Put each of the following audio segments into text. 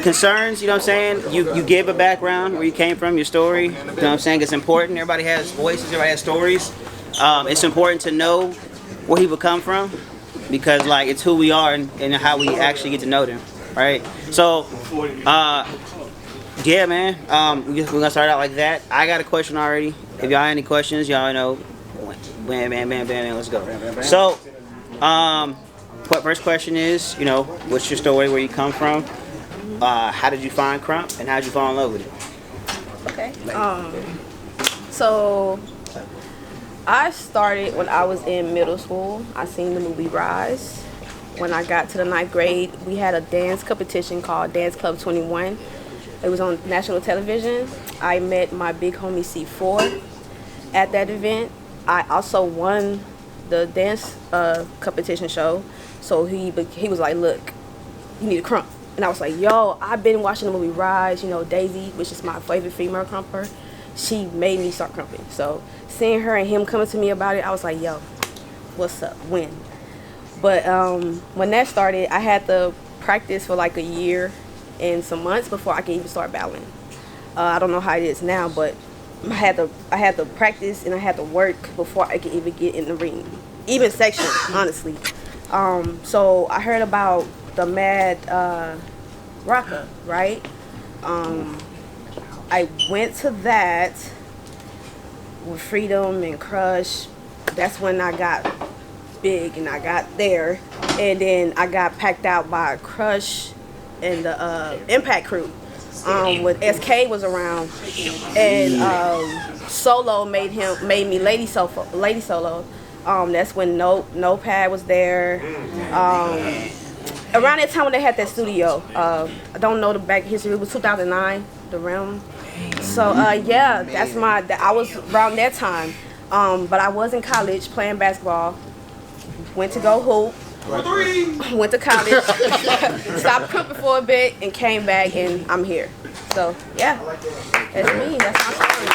Concerns, you know what I'm saying? You give a background where you came from, your story. You know what I'm saying? It's important. Everybody has voices, everybody has stories. It's important to know where people come from because like it's who we are and how we actually get to know them, right? So, yeah, man. We're gonna start out like that. I got a question already. If y'all have any questions, y'all know. Bam, bam, bam, bam, let's go. So, first question is, you know, what's your story, where you come from? How did you find KRUMP, and how did you fall in love with it? Okay. So I started when I was in middle school. I seen the movie Rise. When I got to the 9th grade, we had a dance competition called Dance Club 21. It was on national television. I met my big homie C4 at that event. I also won the dance competition show. So he was like, look, you need a KRUMP. And I was like, yo, I've been watching the movie Rise, you know, Daisy, which is my favorite female KRUMPer. She made me start KRUMPing. So seeing her and him coming to me about it, I was like, yo, what's up, when? But when that started, I had to practice for like a year and some months before I could even start battling. I don't know how it is now, but I had to practice and I had to work before I could even get in the ring, even section, honestly. So I heard about the Mad Rocker, right? I went to that with Freedom and Crush. That's when I got big and I got there, and then I got packed out by Crush and the Impact crew. When SK was around, and Solo made me Lady Solo. That's when Notepad was there. Around that time when they had that studio, I don't know the back history. It was 2009, the Realm. So yeah, I was around that time. But I was in college playing basketball. Went to go hoop. Went to college. Stopped cooking for a bit and came back, and I'm here. So yeah, that's me. That's my story.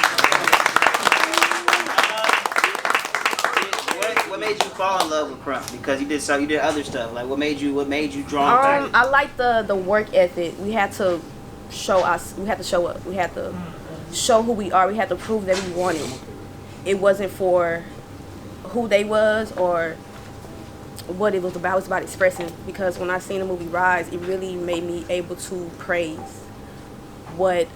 What made you fall in love with KRUMP? Because you did other stuff. Like what made you drawn? I like the work ethic. We had to show us. We had to show up. We had to show who we are. We had to prove that we wanted. It wasn't for who they was or what it was about. It was about expressing. Because when I seen the movie Rise, it really made me able to praise what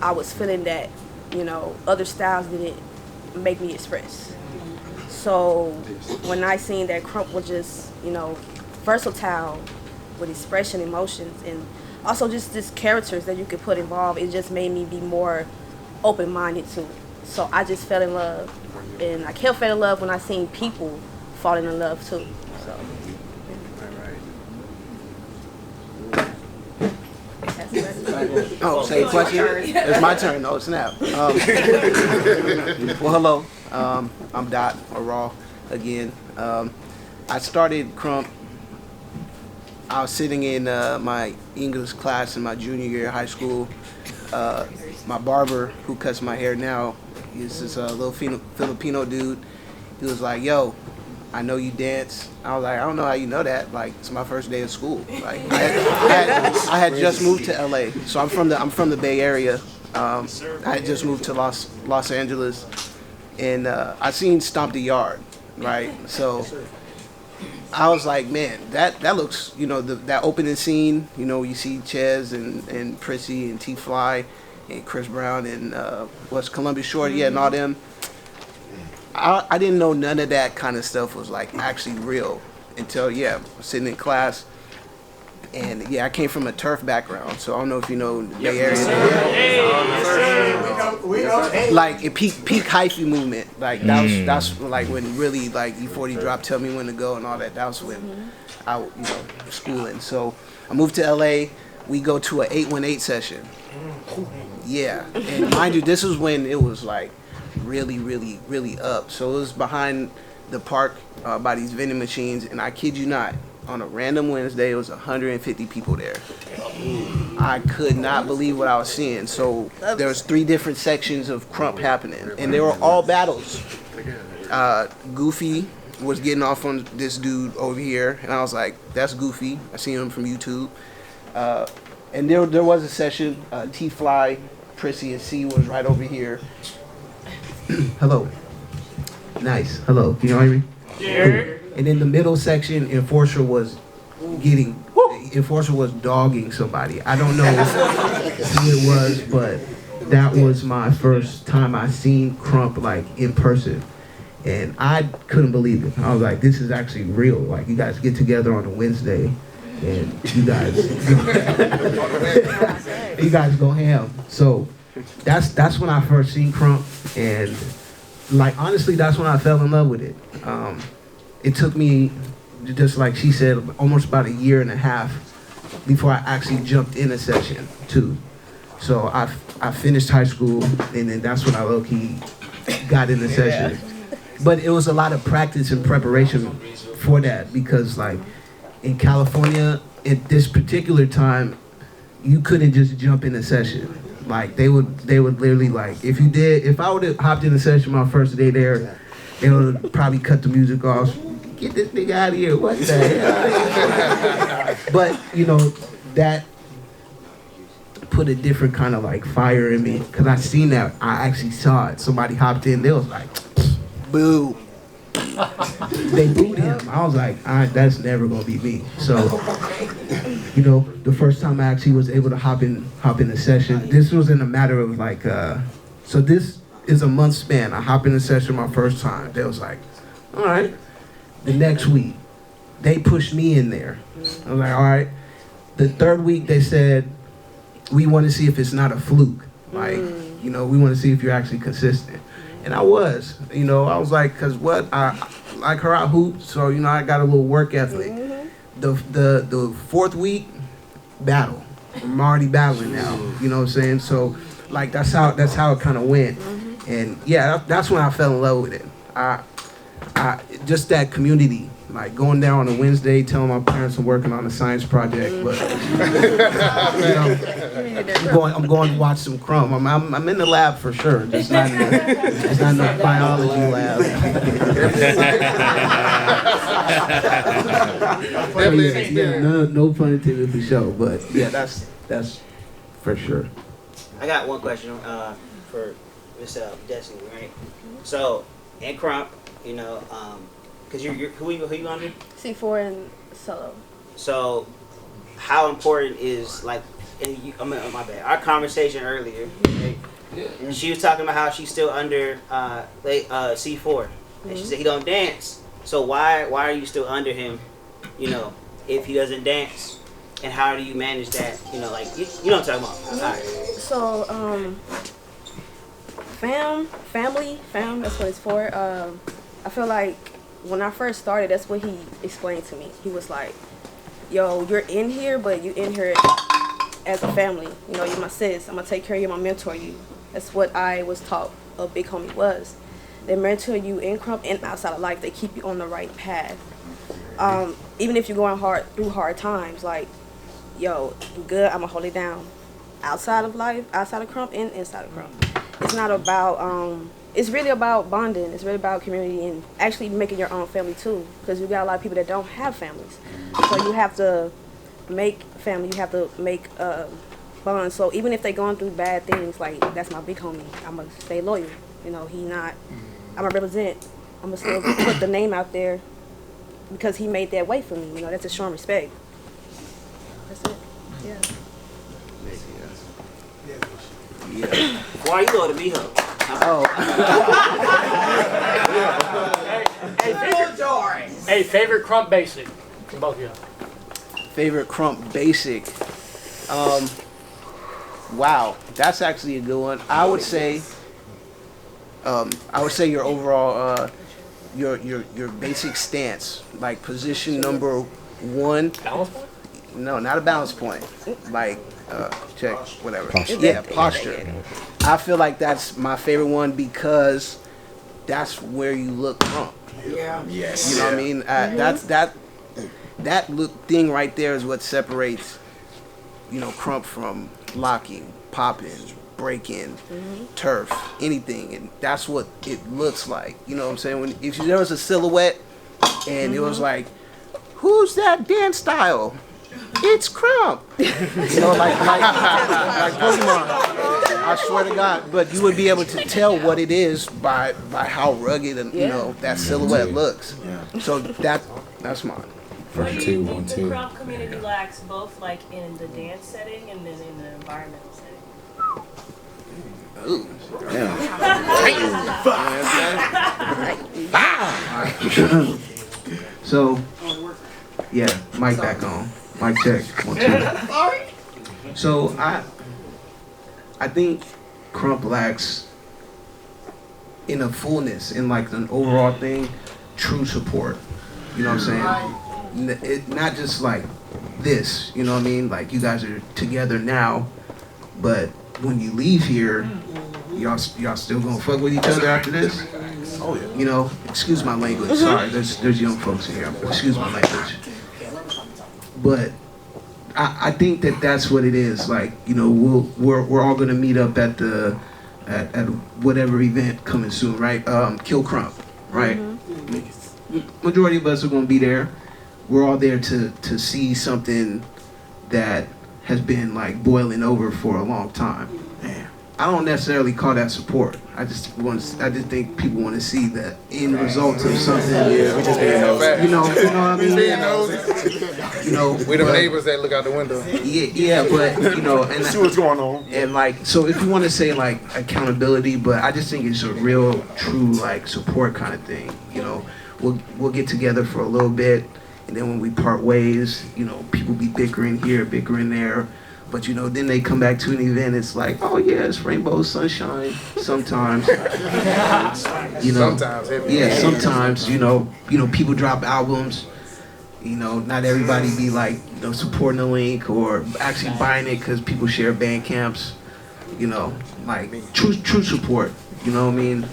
I was feeling that, you know, other styles didn't make me express. So when I seen that KRUMP was just, you know, versatile with expression, emotions, and also just characters that you could put involved, it just made me be more open-minded to it. So I just fell in love, and I kept falling in love when I seen people falling in love too. So. Oh, same question? It's my turn. Oh, snap. Well, hello. I'm Dot, or Raw, again. I started KRUMP. I was sitting in my English class in my junior year of high school. My barber, who cuts my hair now, is this little Filipino dude. He was like, yo, I know you dance. I was like, I don't know how you know that. Like, it's my first day of school. Like, I had just moved to LA, so I'm from the Bay Area. I had just moved to Los Angeles, and I seen Stomp the Yard, right? So I was like, man, that looks, you know, that opening scene, you know, you see Chez and Prissy and T-Fly and Chris Brown and Columbia Shorty, yeah, and all them. I didn't know none of that kind of stuff was like actually real until, yeah, sitting in class. And yeah, I came from a turf background, so I don't know if you know the Bay Area. Like a peak hyphy movement. Like that's like when really like E40 dropped Tell Me When to Go and all that. That was when I, you know, schooling. So I moved to LA. We go to an 818 session. Yeah, and mind you, this was when it was like really up. So it was behind the park by these vending machines, and I kid you not, on a random Wednesday, it was 150 people there. I could not believe what I was seeing. So there was 3 different sections of KRUMP happening, and they were all battles. Goofy was getting off on this dude over here, and I was like, that's Goofy. I seen him from YouTube. And there was a session. T-Fly, Prissy, and C was right over here. Hello. Nice. Hello. Can you hear me? Yeah. And in the middle section, Enforcer was dogging somebody. I don't know who it was, but that was my first time I seen KRUMP like in person. And I couldn't believe it. I was like, this is actually real. Like, you guys get together on a Wednesday and you guys you guys go ham. So that's when I first seen KRUMP, and like honestly that's when I fell in love with it. It took me, just like she said, almost about a year and a half before I actually jumped in a session too. So I finished high school, and then that's when I low-key got in the session. But it was a lot of practice and preparation for that, because like in California at this particular time, you couldn't just jump in a session. Like they would literally, like, if I would have hopped in a session my first day there, they would probably cut the music off. Get this nigga out of here, what the hell? But you know, that put a different kind of like fire in me, because I seen that. I actually saw it. Somebody hopped in, they was like, boo. They booed him. I was like, that's never gonna be me. So, you know, the first time I actually was able to hop in a session, this was in a matter of like, so this is a month span. I hop in a session my first time. They was like, all right. The next week, they pushed me in there. I was like, all right. The third week, they said, we want to see if it's not a fluke. Like, you know, we want to see if you're actually consistent. And I was, you know, I was like, cause what, I like her out hoop, so you know, I got a little work ethic. The fourth week, battle. I'm already battling now, you know what I'm saying? So, like, that's how it kind of went. And yeah, that's when I fell in love with it. I just that community, like going there on a Wednesday, telling my parents I'm working on a science project, but you know, I'm going to watch some KRUMP. I'm in the lab for sure, just not in the biology lab. Yeah, no pun intended for sure, but yeah, that's for sure. I got one question for Miss Destiny, right? So in KRUMP, you know, because you're who you under? C4 and solo. So, how important is like? My bad. Our conversation earlier, right? She was talking about how she's still under C4, and she said he don't dance. So why are you still under him? You know, if he doesn't dance, and how do you manage that? You know, like you know what I'm talking about. All right. So family, that's what it's for. I feel like when I first started, that's what he explained to me. He was like, yo, you're in here, but you in here as a family. You know, you're my sis. I'm going to take care of you. I'm going to mentor you. That's what I was taught a big homie was. They mentor you in KRUMP and outside of life. They keep you on the right path. Even if you're going through hard times, like, yo, you good, I'm going to hold it down. Outside of life, outside of KRUMP and inside of KRUMP. It's not about... it's really about bonding. It's really about community and actually making your own family too. Because you got a lot of people that don't have families. So you have to make family. You have to make bonds. So even if they're going through bad things, like that's my big homie, I'm going to stay loyal. You know, I'm going to represent. I'm going to still put the name out there because he made that way for me. You know, that's a showing respect. That's it. Yeah. Why you go to be her? Hey, favorite KRUMP basic from both of you. Favorite KRUMP basic. Wow, that's actually a good one. I would say your overall your basic stance, like position number one. Balance point? No, not a balance point. Like check whatever. Posture. Yeah, posture. I feel like that's my favorite one because that's where you look KRUMP. Yeah. Yes. You know what I mean? That look thing right there is what separates, you know, KRUMP from locking, popping, breaking, turf, anything, and that's what it looks like. You know what I'm saying? If there was a silhouette and it was like, who's that dance style? it's KRUMP. You know, like Pokemon. I swear to God. But you would be able to tell what it is by how rugged and you know that silhouette looks. So that's mine. What do you think the KRUMP community lacks, both like in the dance setting and then in the environmental setting? Ooh. So, yeah, mic back on. Mic check. 1, 2. So I think KRUMP lacks in a fullness, in like an overall thing, true support. You know what I'm saying? Not just like this, you know what I mean? Like you guys are together now, but when you leave here, y'all still gonna fuck with each other after this? Oh yeah. You know, excuse my language. Sorry, there's young folks in here. Excuse my language. But I think that's what it is. Like, you know, we're all gonna meet up at the at whatever event coming soon, right? Kill KRUMP, right? Majority of us are gonna be there. We're all there to see something that has been like boiling over for a long time. Man, I don't necessarily call that support. I just think people want to see the end result of something. Yeah, we just being nosy. You know what I mean? Being nosy. You know, we the neighbors that look out the window. Yeah, but you know, and see what's going on. And like, so if you want to say like accountability, but I just think it's a real, true like support kind of thing. You know, we'll get together for a little bit. And then when we part ways, you know, people be bickering here, bickering there. But, you know, then they come back to an event, it's like, oh, yeah, it's rainbow sunshine sometimes. You know, sometimes. Yeah, sometimes, you know, people drop albums. You know, not everybody be like, you know, supporting the link or actually buying it because people share band camps. You know, like true support. You know what I mean?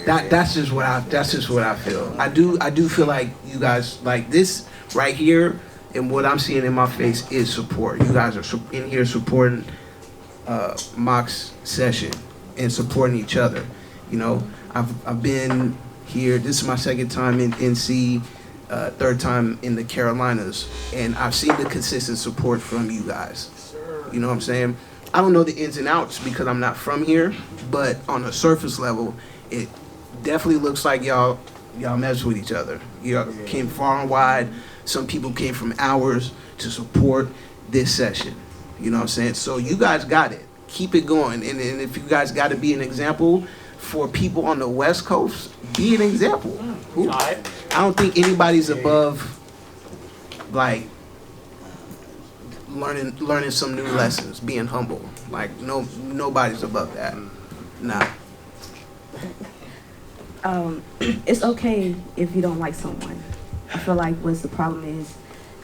That's just what I feel. I do feel like you guys, like this right here and what I'm seeing in my face is support. You guys are in here supporting Mock's session and supporting each other. You know, I've been here. This is my second time in NC, third time in the Carolinas, and I've seen the consistent support from you guys. You know what I'm saying? I don't know the ins and outs because I'm not from here, but on a surface level, it definitely looks like y'all mess with each other. Y'all came far and wide. Some people came from hours to support this session. You know what I'm saying? So you guys got it. Keep it going. And if you guys got to be an example for people on the West Coast, be an example. I don't think anybody's above like learning some new lessons, being humble. Like nobody's above that. Nah. It's okay if you don't like someone. I feel like what's the problem is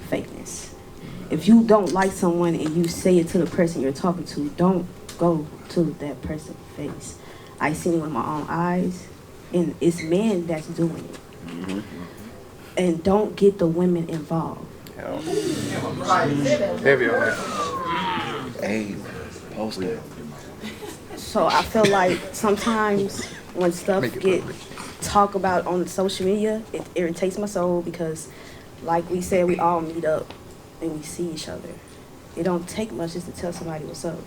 fakeness. If you don't like someone and you say it to the person you're talking to, don't go to that person's face. I seen it with my own eyes, and it's men that's doing it. And don't get the women involved. Heavy on that. Hey, post it. So I feel like sometimes when stuff get talked about on social media, it irritates my soul because, like we said, we all meet up and we see each other. It don't take much just to tell somebody what's up.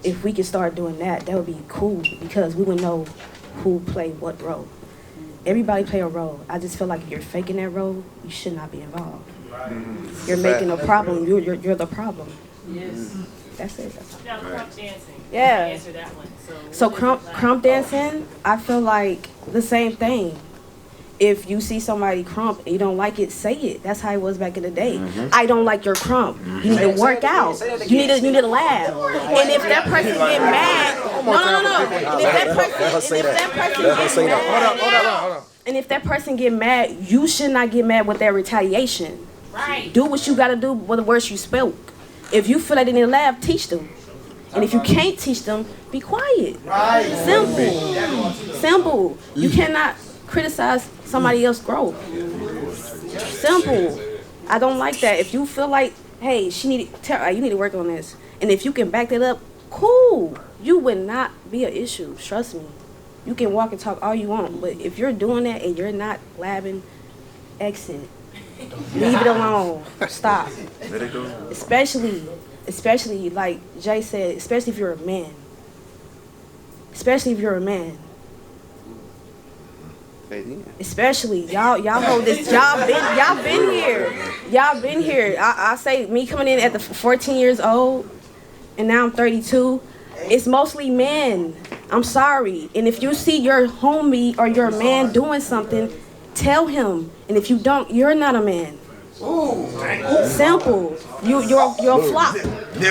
If we could start doing that, that would be cool because we would know who played what role. Everybody play a role. I just feel like if you're faking that role, you should not be involved. You're making a problem. You're the problem. Yes. That's it. Now, KRUMP dancing. Yeah. Answer that one. So KRUMP dancing, I feel like the same thing. If you see somebody KRUMP and you don't like it, say it. That's how it was back in the day. I don't like your KRUMP. You need to work out. You need to laugh. And if that person get mad, no. And if that person get mad, you should not get mad with that retaliation. Right. Do what you gotta do with the words you spoke. If you feel like they need to laugh, teach them. And if you can't teach them, be quiet. Simple. You cannot criticize somebody else's growth. Simple. I don't like that. If you feel like, hey, you need to work on this, and if you can back that up, cool. You would not be an issue. Trust me. You can walk and talk all you want, but if you're doing that and you're not blabbing, exit. Leave it alone. Stop. Let it go. Especially like Jay said, especially if you're a man. Especially if you're a man. Especially y'all hold this. Y'all been here. I say me coming in at the 14 years old, and now I'm 32. It's mostly men. I'm sorry. And if you see your homie or your man doing something, tell him. And if you don't, you're not a man. Simple. You're a flop.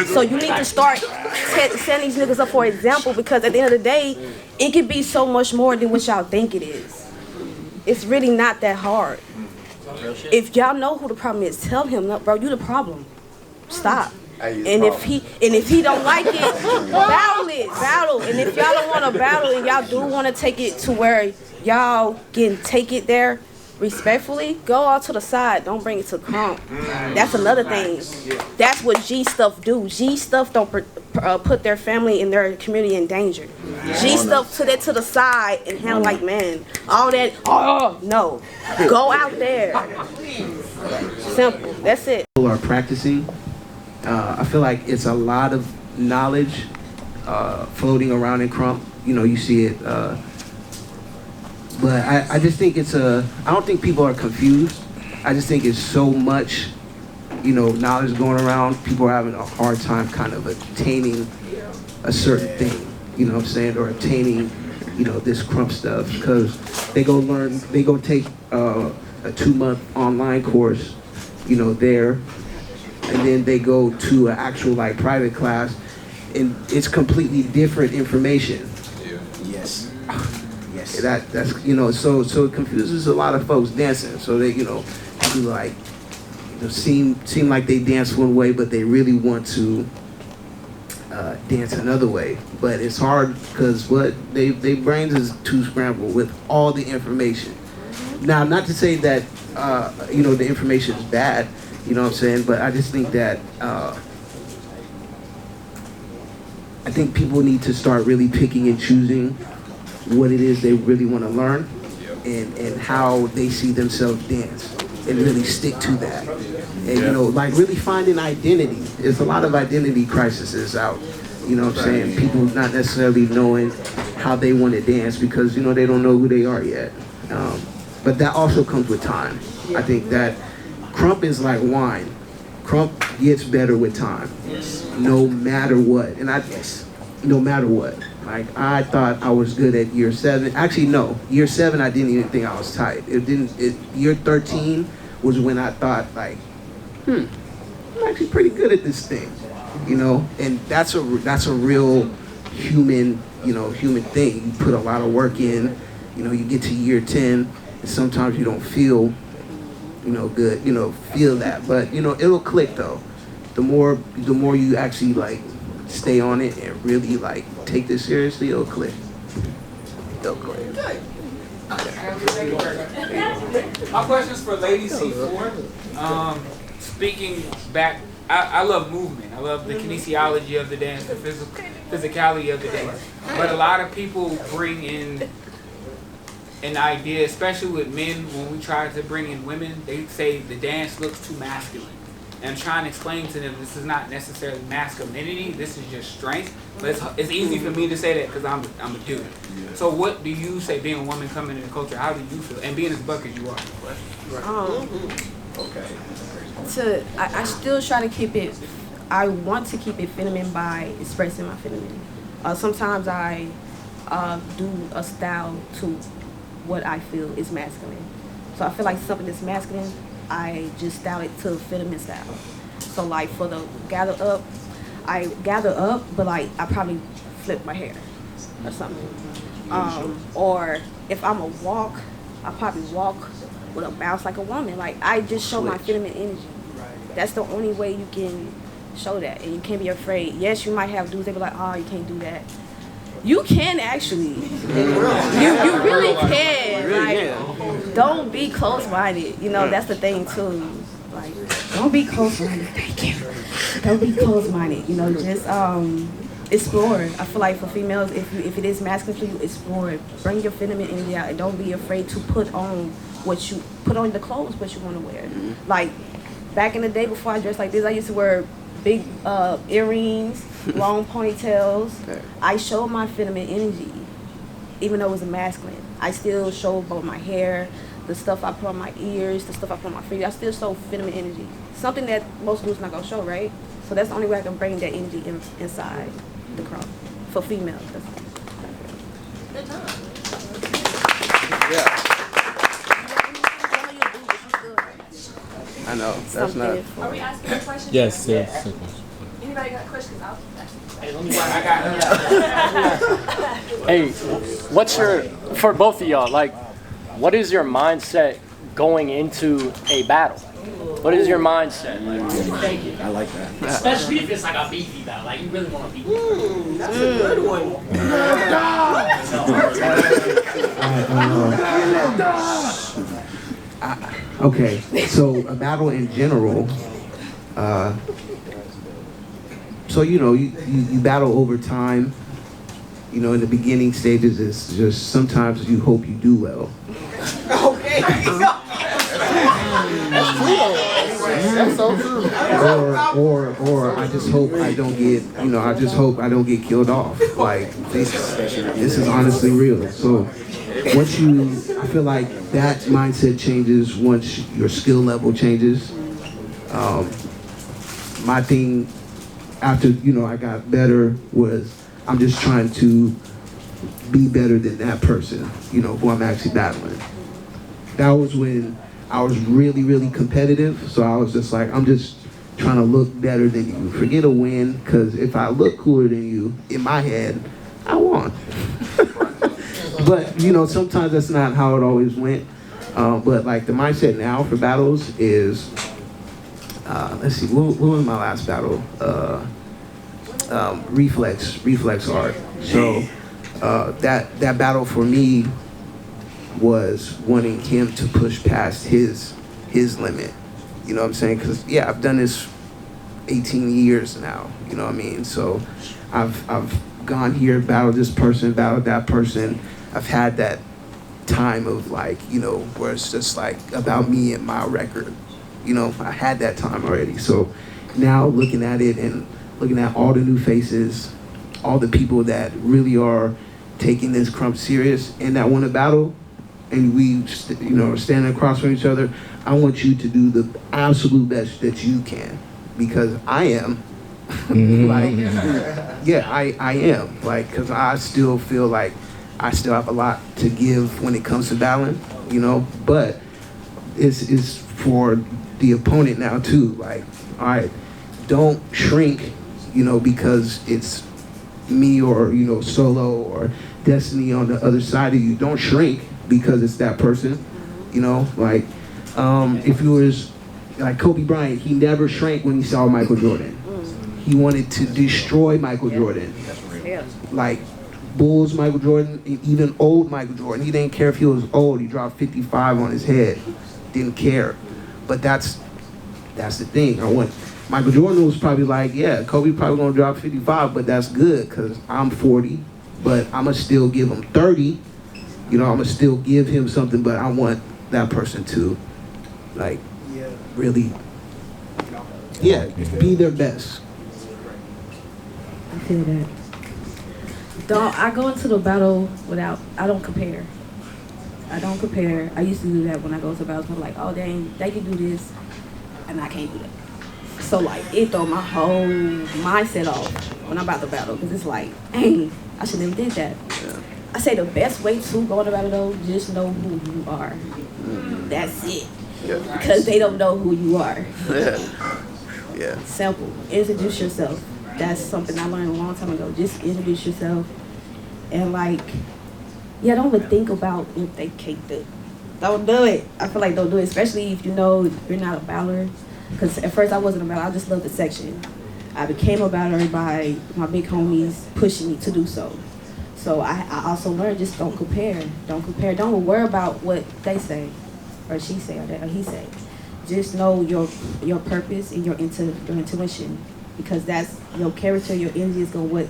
So you need to start setting these niggas up for example, because at the end of the day, it could be so much more than what y'all think it is. It's really not that hard. If y'all know who the problem is, tell him, no, bro, you the problem. Stop. And if he don't like it, battle. And if y'all don't want to battle and y'all do want to take it to where y'all can take it there respectfully, go out to the side. Don't bring it to KRUMP. That's another thing. That's what G stuff do. G stuff don't put their family and their community in danger. G stuff to the side and handle like man. All that. Oh no. Go out there. Simple. That's it. People are practicing. I feel like it's a lot of knowledge floating around in KRUMP. You know, you see it. But I just think I don't think people are confused. I just think it's so much, you know, knowledge going around. People are having a hard time kind of attaining a certain thing, you know what I'm saying? Or obtaining, you know, this KRUMP stuff. Because they go take a 2-month online course, you know, there. And then they go to an actual like private class, and it's completely different information. Yes. That's you know, so it confuses a lot of folks dancing. So they, you know, people like, you know, seem like they dance one way, but they really want to dance another way. But it's hard because they brains is too scrambled with all the information. Now, not to say that you know, the information is bad, you know what I'm saying, but I just think that I think people need to start really picking and choosing what it is they really want to learn, and how they see themselves dance, and really stick to that. And you know, like really finding identity. There's a lot of identity crises out, you know what I'm saying? People not necessarily knowing how they want to dance because, you know, they don't know who they are yet. But that also comes with time. I think that KRUMP is like wine. KRUMP gets better with time, no matter what. And no matter what. Like, I thought I was good at year 7. Actually, no. Year 7, I didn't even think I was tight. Year 13 was when I thought, like, I'm actually pretty good at this thing, you know? And that's a real human, you know, human thing. You put a lot of work in, you know, you get to year 10, and sometimes you don't feel, you know, good, you know, feel that. But, you know, it'll click, though. The more you actually, like, stay on it and really like take this seriously, it'll click. My question is for Lady C4. Speaking back, I love movement. I love the kinesiology of the dance, the physicality of the dance. But a lot of people bring in an idea, especially with men, when we try to bring in women, they say the dance looks too masculine. And I'm trying to explain to them this is not necessarily masculinity, this is just strength. But it's easy for me to say that because I'm a dude. Yeah. So what do you say, being a woman coming into the culture, how do you feel? And being as buck as you are. Okay. I still try to keep it, I want to keep it feminine by expressing my feminine. Sometimes I do a style to what I feel is masculine. So I feel like something that's masculine, I just style it to feminine style. So like for the gather up, I gather up, but like I probably flip my hair or something. Or if I'm a walk, I probably walk with a bounce like a woman. Like I just show my feminine energy. That's the only way you can show that, and you can't be afraid. Yes, you might have dudes that be like, oh, you can't do that. You can actually. You really can. Like, don't be close-minded. You know, that's the thing too. Like, don't be close-minded. Thank you. Don't be close-minded. You know, just explore. I feel like for females, if it is masculine for you, explore it. Bring your feminine energy out, and don't be afraid to put on what you put on the clothes, what you want to wear. Like back in the day before I dressed like this, I used to wear big earrings, long ponytails. I showed my feminine energy, even though it was a masculine. I still showed both my hair, the stuff I put on my ears, the stuff I put on my feet. I still show feminine energy. Something that most dudes not gonna show, right? So that's the only way I can bring that energy inside the crowd for females. Good time. Yeah. I know. That's not. Are we asking a question? Yes, yes. Anybody got questions? I'll Hey, let me I got Hey, what's your, for both of y'all, like, what is your mindset going into a battle? What is your mindset? Like, Thank you. I like that. Especially if it's like a beefy battle, like you really want to beat. That's a good one. Okay, so a battle in general, so you battle over time. In the beginning stages, it's just sometimes you hope you do well. Okay. That's so true. Or I just hope I don't get, I just hope I don't get killed off. Like this is honestly real. So once I feel like that mindset changes once your skill level changes. My thing after, I got better was I'm just trying to be better than that person, who I'm actually battling. That was when I was really, really competitive. So I was just like, I'm just trying to look better than you. Forget a win, because if I look cooler than you, in my head, I won. But, sometimes that's not how it always went. But like the mindset now for battles is, let's see, what was my last battle? Reflex art. So that battle for me was wanting him to push past his limit. You know what I'm saying? Because I've done this 18 years now. You know what I mean? So I've gone here, battled this person, battled that person. I've had that time of like, where it's just like about me and my record. I had that time already. So now looking at it and looking at all the new faces, all the people that really are taking this KRUMP serious and that want to battle, and we, standing across from each other, I want you to do the absolute best that you can, because I am. I am. Because I still feel like I still have a lot to give when it comes to battling, but it's for the opponent now too. Like, all right, don't shrink, because it's me or, Solo or Destiny on the other side of you. Don't shrink because it's that person, if it was like Kobe Bryant, he never shrank when he saw Michael Jordan. He wanted to destroy Michael Jordan. Like Bulls Michael Jordan, even old Michael Jordan. He didn't care if he was old. He dropped 55 on his head. Didn't care. But that's the thing. Michael Jordan was probably like, yeah, Kobe probably gonna drop 55, but that's good because I'm 40, but I'm gonna still give him 30. I'm gonna still give him something, but I want that person to, like, really, be their best. I feel that. I go into the battle I don't compare. I used to do that when I go to battles. I'm like, oh dang, they can do this, and I can't do that. So like, it throw my whole mindset off when I'm about to battle, because it's like, dang, I should never did that. I say the best way to go into battle though, just know who you are. That's it. Because they don't know who you are. Simple. Introduce yourself. That's something I learned a long time ago. Just introduce yourself. And like, don't even think about what they can't do. Don't do it. I feel like don't do it, especially if you're not a battler. Because at first I wasn't a battler, I just loved the section. I became a battler by my big homies pushing me to do so. So I also learned, just don't compare. Don't compare. Don't worry about what they say, or she say, or he say. Just know your purpose and your intuition, because that's your character, your energy is going to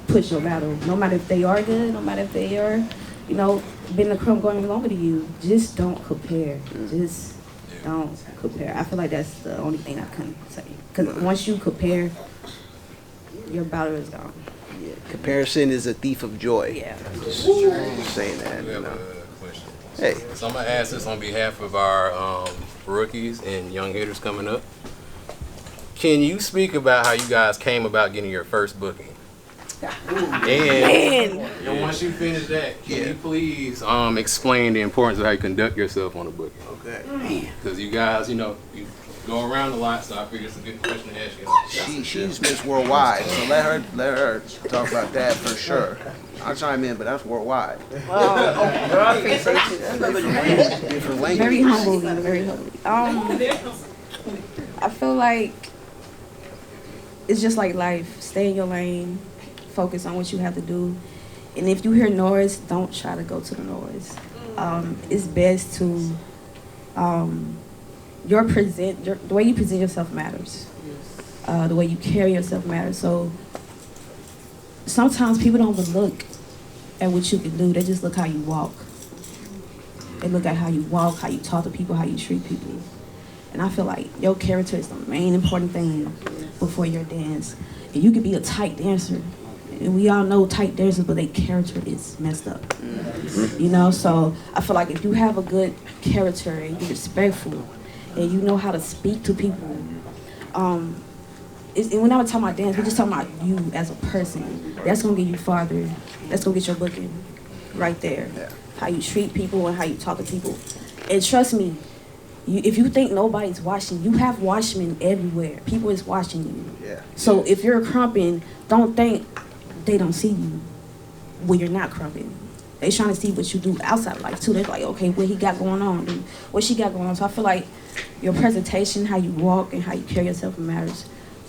push your battle. No matter if they are good, no matter if they are you know, been a crump going longer than you. Just don't compare. Just don't compare. I feel like that's the only thing I can say. Because once you compare, your battle is gone. Yeah. Comparison is a thief of joy. Yeah. Just saying that. We You have know. a question. Hey. So I'm gonna ask this on behalf of our rookies and young hitters coming up. Can you speak about how you guys came about getting your first booking? And once you finish that, can you please explain the importance of how you conduct yourself on a booking? Okay. Because you guys, you know, you go around a lot, so I figure it's a good question to ask you. She's Miss Worldwide, so let her talk about that for sure. I'll chime in, but that's worldwide. I appreciate you. Different language. Very humble, very humble. I feel like it's just like life. Stay in your lane. Focus on what you have to do. And if you hear noise, don't try to go to the noise. It's best to, the way you present yourself matters. The way you carry yourself matters. So sometimes people don't even look at what you can do. They just look how you walk. They look at how you walk, how you talk to people, how you treat people. And I feel like your character is the main important thing before your dance. And you could be a tight dancer. And we all know tight dancers, but their character is messed up. You know, so I feel like if you have a good character and you're respectful and you know how to speak to people, and when I was talking about dance, we're just talking about you as a person. That's gonna get you farther. That's gonna get your booking right there. How you treat people and how you talk to people. And trust me, if you think nobody's watching, you have watchmen everywhere. People is watching you. Yeah. So if you're crumping, don't think they don't see you when you're not crumping. They trying to see what you do outside of life too. They're like, okay, what he got going on? Dude? What she got going on? So I feel like your presentation, how you walk and how you carry yourself matters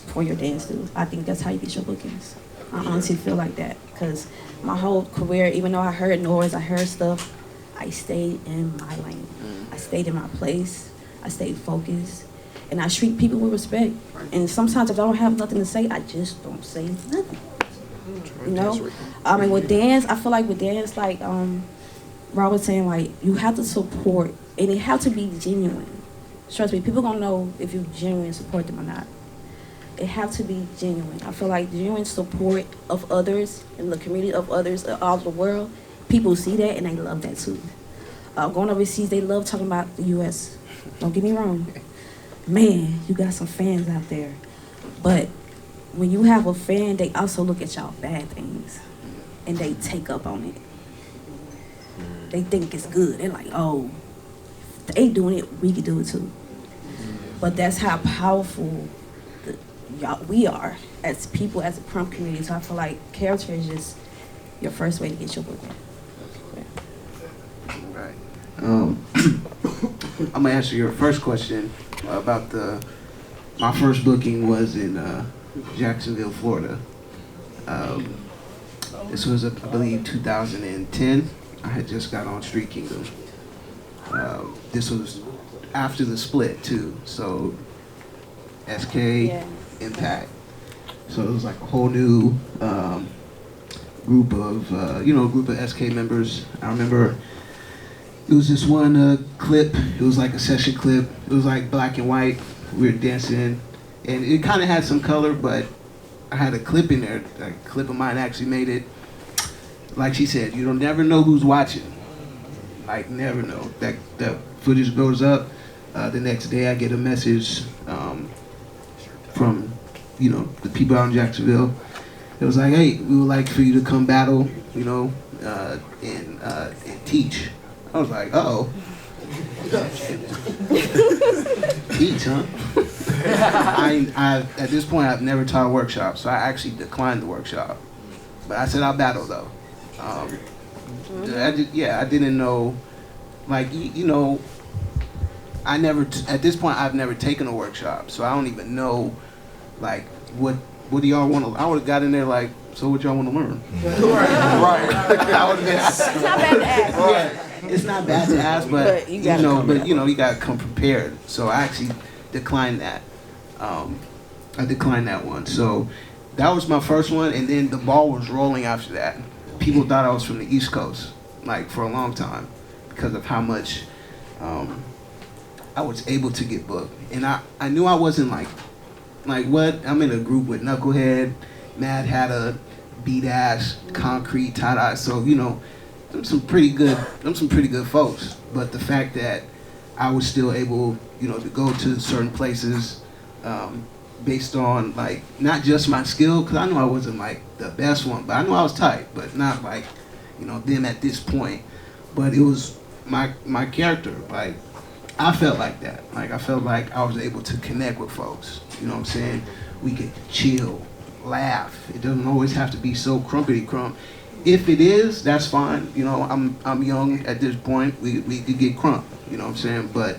for your dance too. I think that's how you get your bookings. I honestly feel like that because my whole career, even though I heard noise, I heard stuff, I stayed in my lane. I stayed in my place. I stayed focused. And I treat people with respect. And sometimes if I don't have nothing to say, I just don't say nothing. You know? I mean, with dance, I feel like with dance, like Rob was saying, like, you have to support, and it have to be genuine. Trust me, people gonna know if you genuine support them or not. It have to be genuine. I feel like genuine support of others in the community of others all over the world, people see that and they love that too. Going overseas, they love talking about the U.S. Don't get me wrong. Man, you got some fans out there. But when you have a fan, they also look at y'all bad things. And they take up on it. They think it's good. They're like, oh, if they doing it, we can do it too. But that's how powerful we are as people, as a crump community. So I feel like character is just your first way to get your booking. Right. I'm gonna answer your first question about my first booking was in Jacksonville, Florida. This was, I believe, 2010. I had just got on Street Kingdom. This was after the split too, so SK, Impact. So it was like a whole new group of SK members. I remember it was this one clip. It was like a session clip. It was like black and white. We were dancing, and it kind of had some color, but I had a clip in there. A clip of mine actually made it. Like she said, you don't never know who's watching. Like, never know. That footage goes up. The next day, I get a message from, the people out in Jacksonville. It was like, hey, we would like for you to come battle, and teach. I was like, uh-oh. Teach, huh? At this point, I've never taught a workshop, so I actually declined the workshop. But I said I'll battle, though. I didn't know, at this point, I've never taken a workshop, so I don't even know, like, what do y'all want to, I would have got in there like, so what y'all want to learn? Right. It's not bad to ask. Yeah, it's not bad to ask, but you gotta come prepared. So I actually declined that. I declined that one. So that was my first one, and then the ball was rolling after that. People thought I was from the East Coast. like for a long time because of how much I was able to get booked. And I knew I wasn't like what? I'm in a group with Knucklehead, Mad Hatter, Beat Ass, Concrete, Tie Dye. So, you know, them some pretty good folks. But the fact that I was still able, you know, to go to certain places based on like not just my skill, because I knew I wasn't like the best one, but I knew I was tight, but not like, you know, them at this point. But it was my character. Like I felt like that. Like I felt like I was able to connect with folks. You know what I'm saying? We could chill, laugh. It doesn't always have to be so crumpety crump. If it is, that's fine. You know, I'm young at this point. We could get crump. You know what I'm saying? But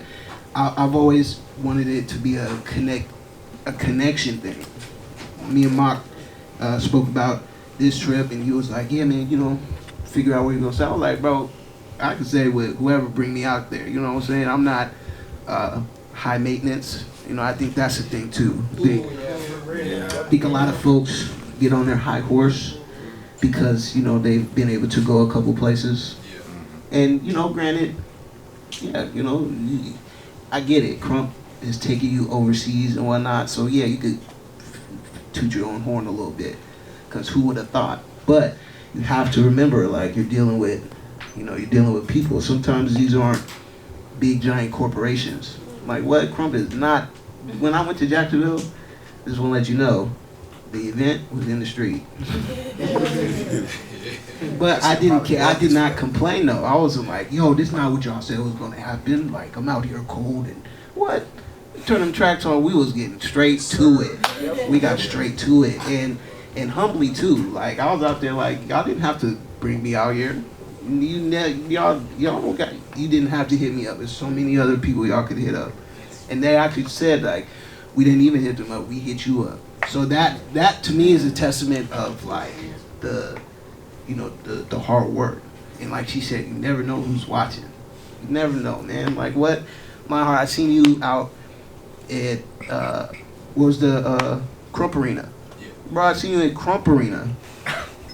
I've always wanted it to be a connection thing. Me and Mark spoke about this trip, and he was like, "Yeah, man, you know, figure out where you're gonna say." I was like, "Bro, I can say with whoever bring me out there." You know what I'm saying? I'm not high maintenance. You know, I think that's the thing too. I think a lot of folks get on their high horse because, you know, they've been able to go a couple places. And, you know, granted, yeah, you know, I get it. Crump is taking you overseas and whatnot. So, yeah, you could toot your own horn a little bit because who would have thought? But you have to remember, like, you're dealing with people. Sometimes these aren't big, giant corporations. Like, what? Crump is not. When I went to Jacksonville, just want to let you know, the event was in the street. But I didn't care. I did not complain though. I was like, yo, this is not what y'all said was gonna happen. Like, I'm out here cold and what? Turn them tracks on. We was getting straight to it. We got straight to it, and humbly too. Like I was out there like, y'all didn't have to bring me out here. Y'all you didn't have to hit me up. There's so many other people y'all could hit up. And they actually said like, we didn't even hit them up. We hit you up. So that to me is a testament of like the hard work. And like she said, you never know who's watching. You never know, man. Like what? My heart. I seen you out at what was the Krump Arena. Bro, I seen you at Krump Arena.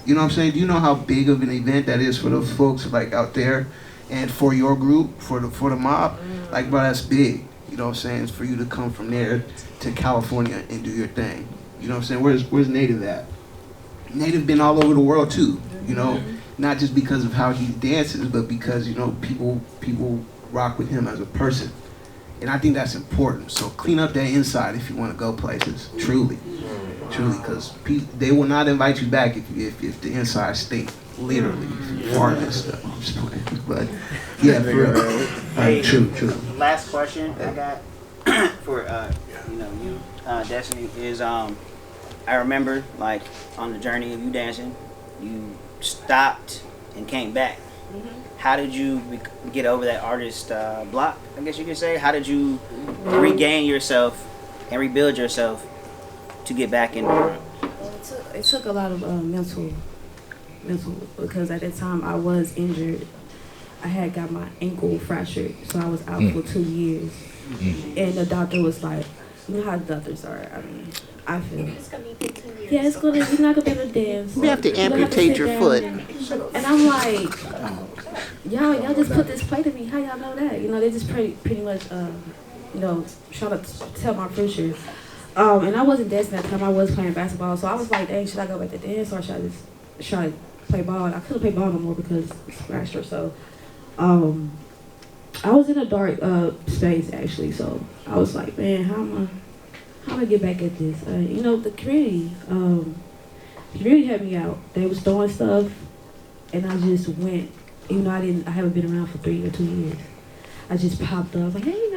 You know what I'm saying? Do you know how big of an event that is for the folks like out there, and for your group, for the mob? Like, bro, that's big. You know what I'm saying? It's for you to come from there to California and do your thing. You know what I'm saying? Where's Native at? Native been all over the world too. You know, not just because of how he dances, but because, you know, people rock with him as a person. And I think that's important. So clean up that inside if you want to go places. Truly, because they will not invite you back if the inside stink. Literally, fart and stuff. I'm just playing. But yeah, for real. Hey, True. Last question I got for you, Destiny, is I remember like on the journey of you dancing, you stopped and came back. How did you get over that artist block, I guess you could say? How did you regain yourself and rebuild yourself to get back in the front? It took a lot of mental, because at that time I was injured. I had got my ankle fractured, so I was out for 2 years. And the doctor was like, you know how doctors are. I mean, I feel. It's gonna be 15 years. Yeah, you're not gonna be able to dance. We have to amputate your foot. And I'm like, y'all just put this plate in me. How y'all know that? You know, they just pretty much, trying to tell my future. And I wasn't dancing at the time. I was playing basketball, so I was like, dang, should I go back to dance or should I just try to play ball? And I couldn't play ball no more because it's fractured. So, I was in a dark space actually. So I was like, man, how am I gonna get back at this? The community helped me out. They was throwing stuff, and I just went. Even though I haven't been around for 3 or 2 years. I just popped up. I was like, hey,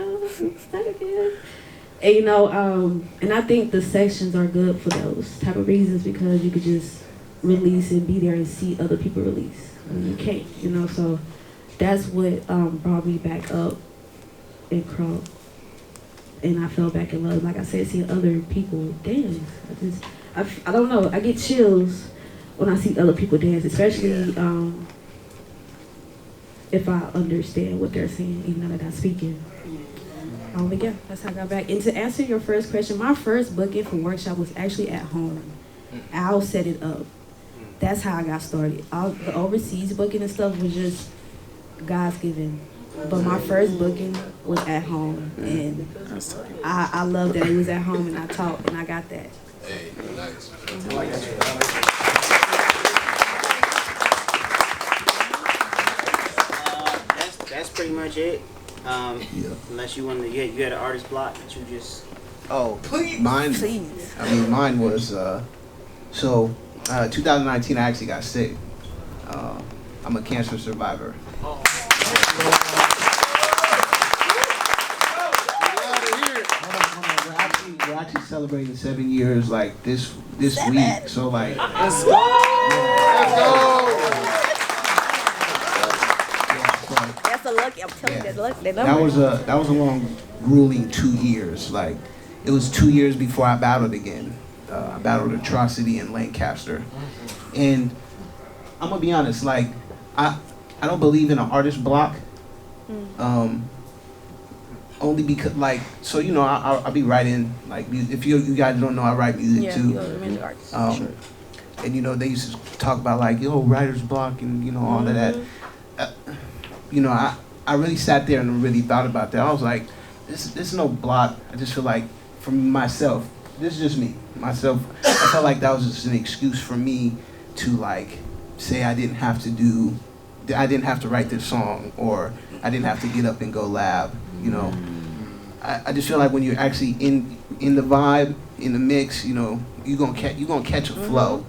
start again. And and I think the sections are good for those type of reasons because you could just release and be there and see other people release. You can't, so that's what brought me back up in KRUMP. And I fell back in love. Like I said, seeing other people dance. I don't know. I get chills when I see other people dance, especially if I understand what they're saying, even though they're not speaking. But yeah, that's how I got back. And to answer your first question, my first booking for workshop was actually at home. Al set it up. that's how I got started. All the overseas booking and stuff was just God's given. But my first booking was at home, and I love that it was at home and I taught and I got that. Hey, nice. That's pretty much it. Unless you want to, you had an artist block that you just. Oh, mine. Please. I mean, mine was 2019. I actually got sick. I'm a cancer survivor. We're actually celebrating 7 years like this week. So like, let's go. That's a lucky. I'm telling you, that's lucky. That was a long, grueling 2 years. Like, it was 2 years before I battled again. I battled atrocity in Lancaster, and I'm gonna be honest. Like, I don't believe in an artist block. Only because, like, so you know, I'll be writing, like, if you guys don't know, I write music too. You're a music artist. Sure. And you know, they used to talk about like, writer's block and you know all of that. You know, I really sat there and really thought about that. I was like, this is no block. I just feel like, for myself, this is just me, myself. I felt like that was just an excuse for me to like say I didn't have to write this song, or I didn't have to get up and go lab. You know, I just feel like when you're actually in the vibe, in the mix, you know, you're gonna catch a flow,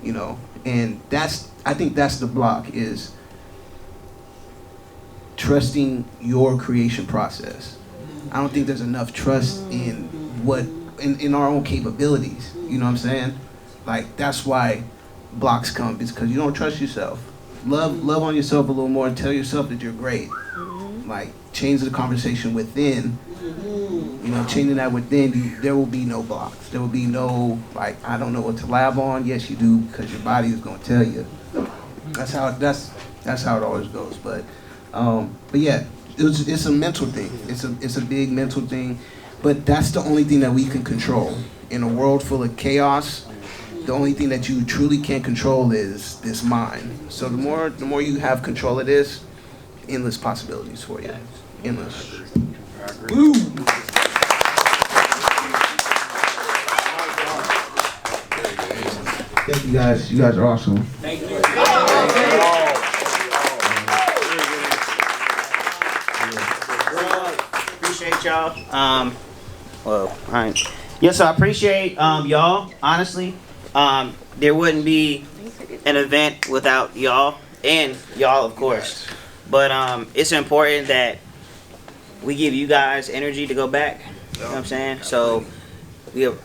you know, and I think that's the block, is trusting your creation process. I don't think there's enough trust in in our own capabilities. You know what I'm saying? Like, that's why blocks come, because you don't trust yourself. Love on yourself a little more and tell yourself that you're great. Like, change the conversation within. You know, changing that within, there will be no blocks. There will be no, like, I don't know what to lab on. Yes, you do, because your body is going to tell you. That's how it always goes. But yeah, it's a mental thing. It's a big mental thing. But that's the only thing that we can control. In a world full of chaos, the only thing that you truly can't control is this mind. So the more you have control of this, endless possibilities for you. Endless. Woo! Thank you guys. You guys are awesome. Thank you. Appreciate y'all. Well, all right. Yes, I appreciate y'all. Honestly, there wouldn't be an event without y'all, and y'all, of course. But it's important that we give you guys energy to go back. You know what I'm saying? So,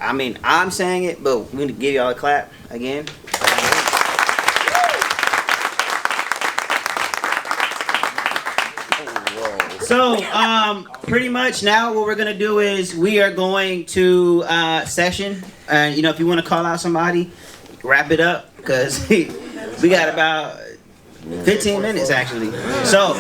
I'm saying it, but we need to give y'all a clap again. So, pretty much now what we're going to do is we are going to session. And, you know, if you want to call out somebody, wrap it up, because we got about 15 minutes, actually. So,